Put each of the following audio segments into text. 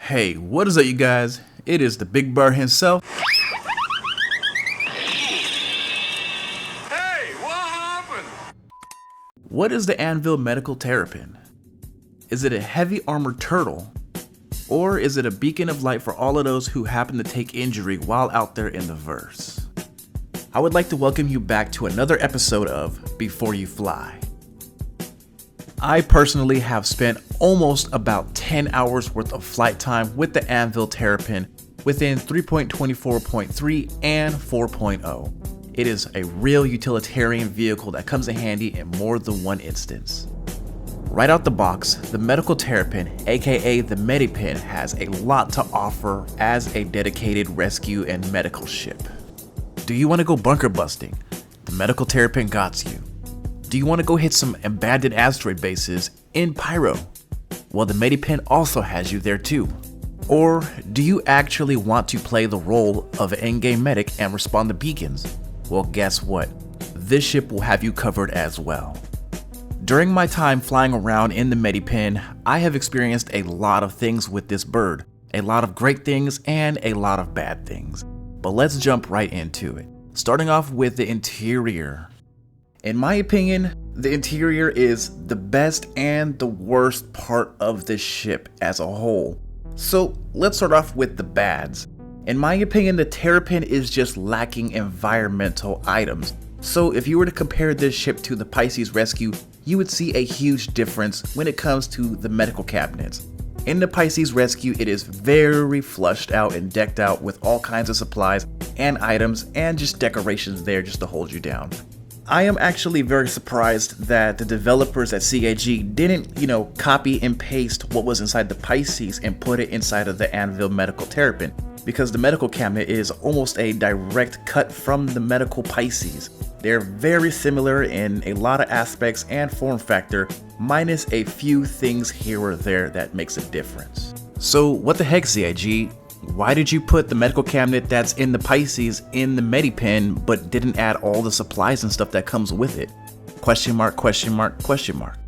Hey, what is up, you guys? It is the Big Bird himself. Hey, what happened? What is the Anvil Medical Terrapin? Is it a heavy armored turtle? Or is it a beacon of light for all of those who happen to take injury while out there in the verse? I would like to welcome you back to another episode of Before You Fly. I personally have spent almost about 10 hours worth of flight time with the Anvil Terrapin within 3.24.3 and 4.0. It is a real utilitarian vehicle that comes in handy in more than one instance. Right out the box, the Medical Terrapin, aka the medip, has a lot to offer as a dedicated rescue and medical ship. Do you want to go bunker busting? The Medical Terrapin got you. Do you want to go hit some abandoned asteroid bases in Pyro? Well, the medip also has you there too. Or do you actually want to play the role of an in-game medic and respond to beacons? Well, guess what? This ship will have you covered as well. During my time flying around in the medip, I have experienced a lot of things with this bird. A lot of great things and a lot of bad things. But let's jump right into it. Starting off with the interior. In my opinion, the interior is the best and the worst part of this ship as a whole. So let's start off with the bads. In my opinion, the Terrapin is just lacking environmental items. So if you were to compare this ship to the Pisces Rescue, you would see a huge difference when it comes to the medical cabinets. In the Pisces Rescue, it is very flushed out and decked out with all kinds of supplies and items and just decorations there just to hold you down. I am actually very surprised that the developers at CAG didn't, copy and paste what was inside the Pisces and put it inside of the Anvil Medical Terrapin, because the medical cabinet is almost a direct cut from the medical Pisces. They're very similar in a lot of aspects and form factor, minus a few things here or there that makes a difference. So what the heck, CIG? Why did you put the medical cabinet that's in the Pisces in the medip but didn't add all the supplies and stuff that comes with it? Question mark, question mark, question mark.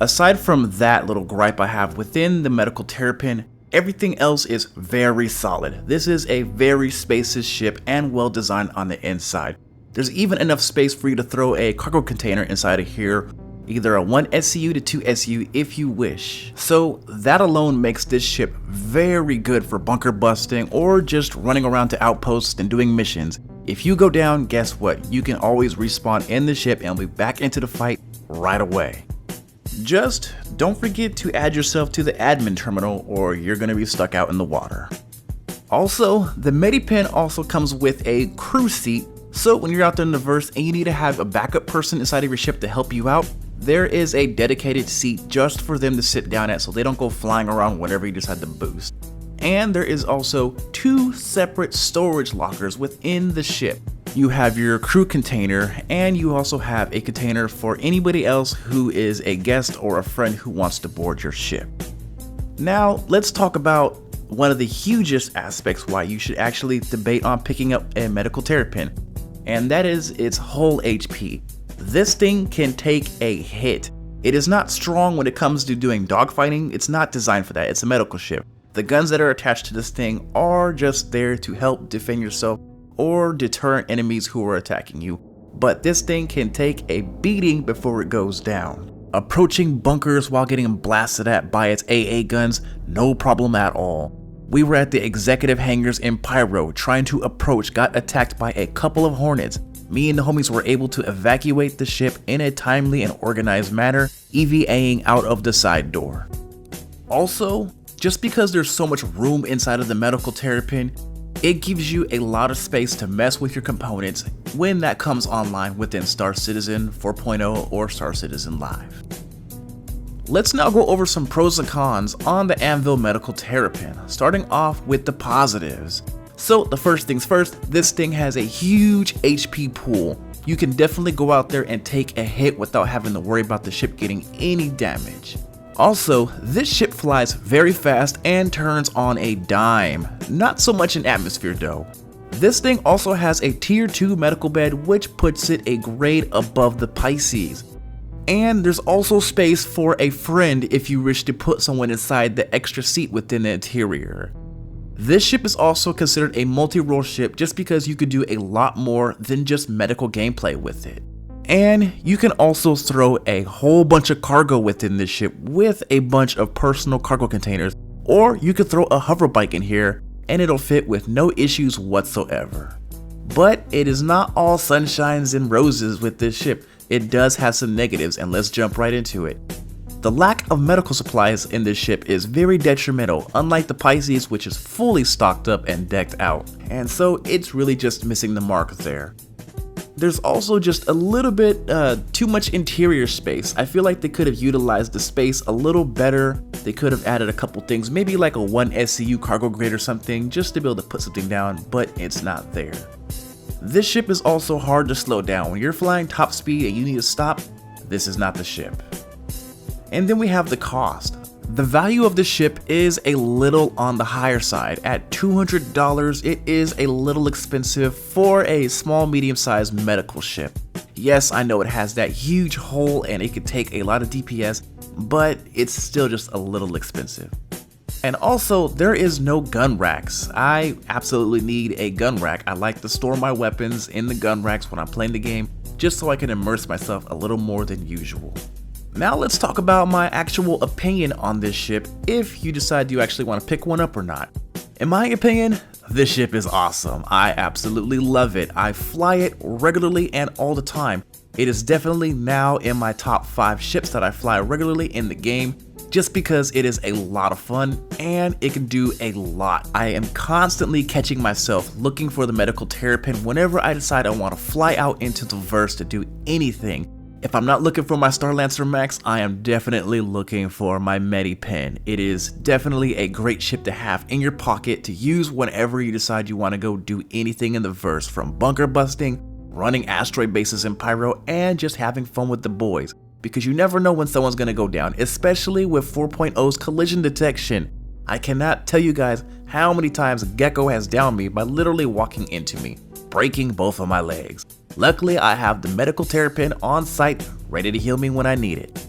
Aside from that little gripe I have within the Medical Terrapin, everything else is very solid. This is a very spacious ship and well designed on the inside. There's even enough space for you to throw a cargo container inside of here, either a 1 SCU to 2 SCU if you wish. So that alone makes this ship very good for bunker busting or just running around to outposts and doing missions. If you go down, guess what? You can always respawn in the ship and be back into the fight right away. Just don't forget to add yourself to the admin terminal or you're gonna be stuck out in the water. Also, the medip also comes with a crew seat, so when you're out there in the verse and you need to have a backup person inside of your ship to help you out, there is a dedicated seat just for them to sit down at so they don't go flying around whenever you decide to boost. And there is also 2 separate storage lockers within the ship. You have your crew container and you also have a container for anybody else who is a guest or a friend who wants to board your ship. Now let's talk about one of the hugest aspects why you should actually debate on picking up a Medical Terrapin, and that is its hull HP. This thing can take a hit. It is not strong when it comes to doing dogfighting. It's not designed for that. It's a medical ship. The guns that are attached to this thing are just there to help defend yourself or deter enemies who are attacking you. But this thing can take a beating before it goes down. Approaching bunkers while getting blasted at by its AA guns, no problem at all. We were at the executive hangars in Pyro trying to approach, got attacked by a couple of hornets. Me and the homies were able to evacuate the ship in a timely and organized manner, EVAing out of the side door. Also, just because there's so much room inside of the Medical Terrapin, it gives you a lot of space to mess with your components when that comes online within Star Citizen 4.0 or Star Citizen Live. Let's now go over some pros and cons on the Anvil Medical Terrapin, starting off with the positives. So the first things first, this thing has a huge HP pool. You can definitely go out there and take a hit without having to worry about the ship getting any damage. Also, this ship flies very fast and turns on a dime. Not so much in atmosphere though. This thing also has a tier 2 medical bed which puts it a grade above the Pisces. And there's also space for a friend if you wish to put someone inside the extra seat within the interior. This ship is also considered a multi-role ship just because you could do a lot more than just medical gameplay with it. And you can also throw a whole bunch of cargo within this ship with a bunch of personal cargo containers, or you could throw a hover bike in here and it'll fit with no issues whatsoever. But it is not all sunshines and roses with this ship. It does have some negatives, and let's jump right into it. The lack of medical supplies in this ship is very detrimental, unlike the Pisces, which is fully stocked up and decked out, and so it's really just missing the mark there. There's also just a little bit too much interior space. I feel like they could have utilized the space a little better. They could have added a couple things, maybe like a 1 SCU cargo grade or something, just to be able to put something down, but it's not there. This ship is also hard to slow down. When you're flying top speed and you need to stop, this is not the ship. And then we have the cost. The value of the ship is a little on the higher side. At $200, it is a little expensive for a small medium-sized medical ship. Yes, I know it has that huge hull and it could take a lot of DPS, but it's still just a little expensive. And also, there is no gun racks. I absolutely need a gun rack. I like to store my weapons in the gun racks when I'm playing the game, just so I can immerse myself a little more than usual. Now let's talk about my actual opinion on this ship, if you decide you actually want to pick one up or not. In my opinion, this ship is awesome. I absolutely love it. I fly it regularly and all the time. It is definitely now in my top 5 ships that I fly regularly in the game, just because it is a lot of fun and it can do a lot. I am constantly catching myself looking for the Medical Terrapin whenever I decide I want to fly out into the verse to do anything. If I'm not looking for my Star Lancer Max, I am definitely looking for my medip. It is definitely a great ship to have in your pocket to use whenever you decide you want to go do anything in the verse, from bunker busting, running asteroid bases in Pyro, and just having fun with the boys. Because you never know when someone's going to go down, especially with 4.0's collision detection. I cannot tell you guys how many times Gecko has downed me by literally walking into me, breaking both of my legs. Luckily, I have the Medical Terrapin on site, ready to heal me when I need it.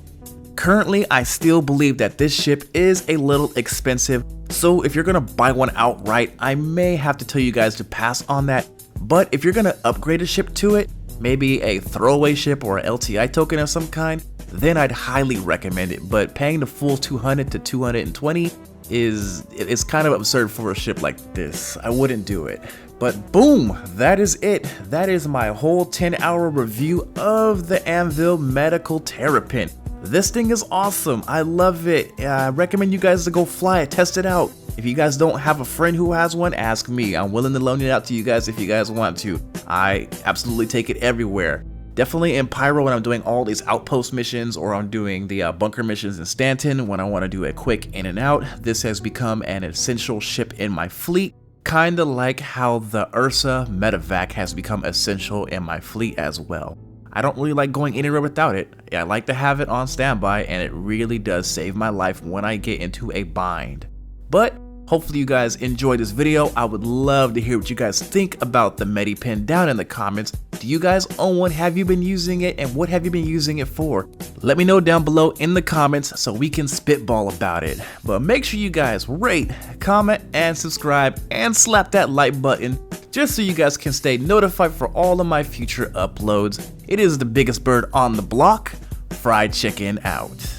Currently, I still believe that this ship is a little expensive, so if you're gonna buy one outright, I may have to tell you guys to pass on that. But if you're gonna upgrade a ship to it, maybe a throwaway ship or an LTI token of some kind, then I'd highly recommend it. But paying the full 200 to 220 is kind of absurd for a ship like this. I wouldn't do it. But boom, that is it. That is my whole 10-hour review of the Anvil Medical Terrapin. This thing is awesome. I love it. I recommend you guys to go fly it, test it out. If you guys don't have a friend who has one, ask me. I'm willing to loan it out to you guys if you guys want to. I absolutely take it everywhere. Definitely in Pyro when I'm doing all these outpost missions, or I'm doing the bunker missions in Stanton when I want to do a quick in and out. This has become an essential ship in my fleet. Kinda like how the Ursa medevac has become essential in my fleet as well. I don't really like going anywhere without it. I like to have it on standby, and it really does save my life when I get into a bind. But hopefully you guys enjoyed this video. I would love to hear what you guys think about the medip down in the comments. Do you guys own one? Have you been using it? And what have you been using it for? Let me know down below in the comments so we can spitball about it. But make sure you guys rate, comment, and subscribe, and slap that like button just so you guys can stay notified for all of my future uploads. It is the biggest bird on the block. Fried chicken out.